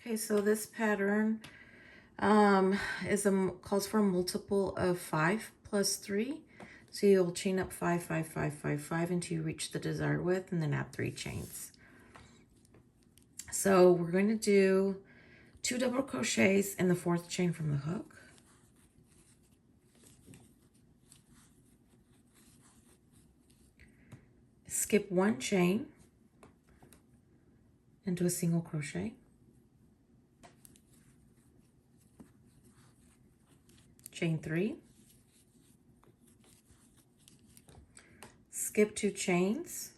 Okay, so this pattern calls for a multiple of 5 plus 3. So you'll chain up 5, 5, 5, 5, 5 until you reach the desired width and then add 3 chains. So we're going to do 2 double crochets in the 4th chain from the hook. Skip 1 chain into a single crochet. Chain 3. Skip 2 chains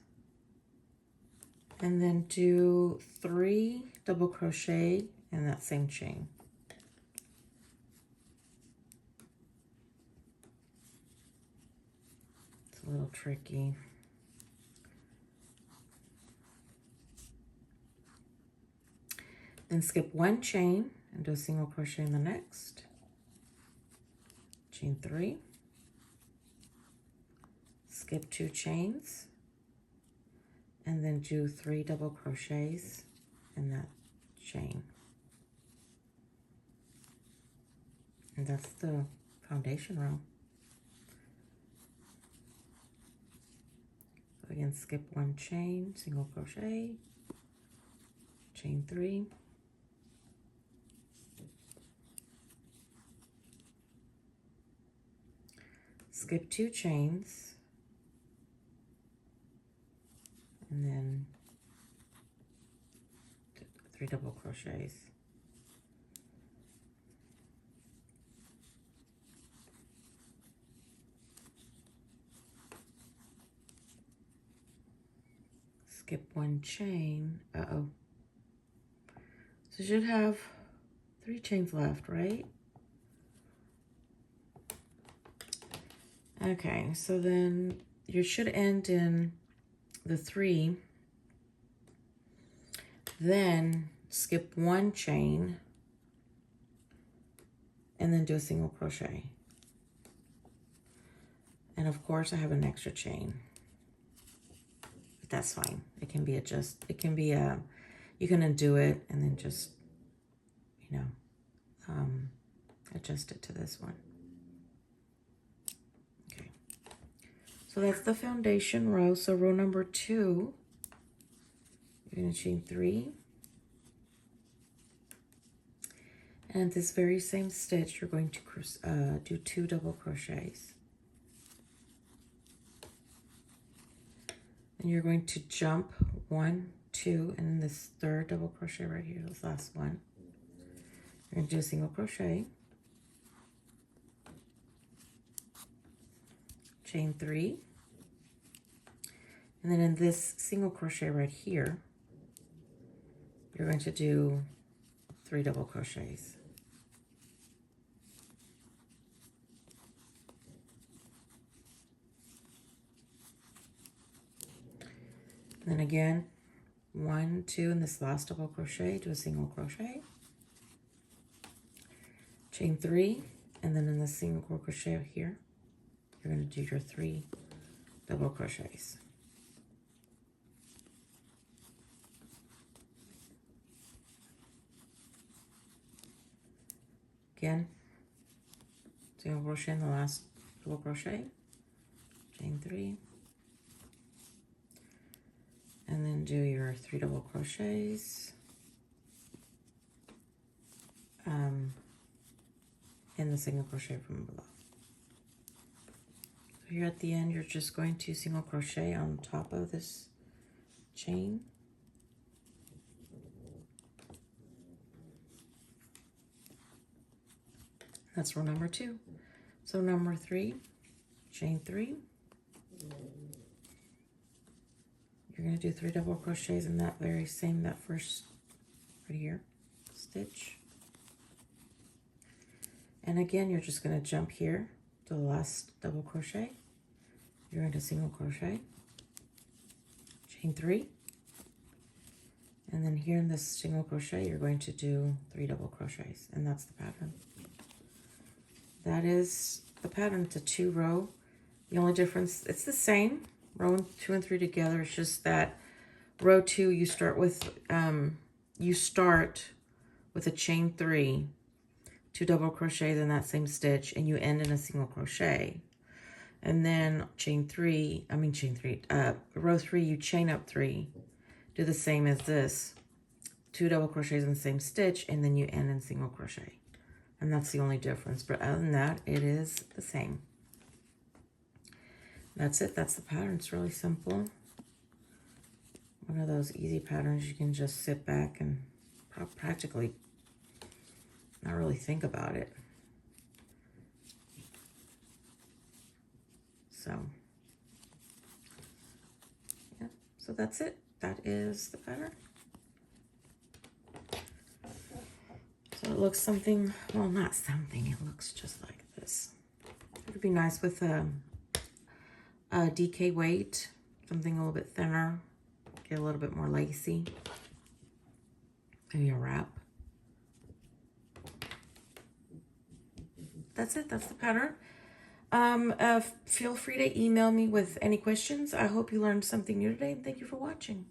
and then do 3 double crochet in that same chain. It's a little tricky. Then skip 1 chain and do a single crochet in the next. Chain 3. Skip 2 chains and then do 3 double crochets in that chain. And that's the foundation row. So again, skip 1 chain, single crochet, chain 3. Skip 2 chains, and then 3 double crochets. Skip 1 chain. So you should have 3 chains left, right? Okay, so then you should end in the 3, then skip 1 chain, and then do a single crochet. And of course I have an extra chain, but that's fine. It can be you can undo it and then just, adjust it to this one. So that's the foundation row. So row number 2, you're going to chain 3. And this very same stitch, you're going to do 2 double crochets. And you're going to jump 1, 2, and then this 3rd double crochet right here, this last one. You're going to do a single crochet. Chain 3, and then in this single crochet right here, you're going to do 3 double crochets. And then again, 1, 2, in this last double crochet, do a single crochet. Chain 3, and then in the single crochet here, you're going to do your 3 double crochets. Again, single crochet in the last double crochet, chain 3, and then do your 3 double crochets in the single crochet from below. So here at the end, you're just going to single crochet on top of this chain. That's row number 2. So number 3, chain 3. You're going to do 3 double crochets in that first right here stitch. And again, you're just going to jump here to the last double crochet. You're going to single crochet, chain 3, and then here in this single crochet, you're going to do 3 double crochets, and that's the pattern. That is the pattern. It's a 2 row. The only difference, it's the same, row 2 and 3 together. It's just that row 2, you start with a chain 3, 2 double crochets in that same stitch, and you end in a single crochet. And then row 3, you chain up 3, do the same as this, 2 double crochets in the same stitch, and then you end in single crochet. And that's the only difference, but other than that, it is the same. That's it, that's the pattern. It's really simple. One of those easy patterns you can just sit back and practically not really think about it. So, yeah, so that's it. That is the pattern. So it looks something, well, not something, it looks just like this. It would be nice with a DK weight, something a little bit thinner, get a little bit more lacy. Maybe a wrap. That's it, that's the pattern. Feel free to email me with any questions. I hope you learned something new today, and thank you for watching.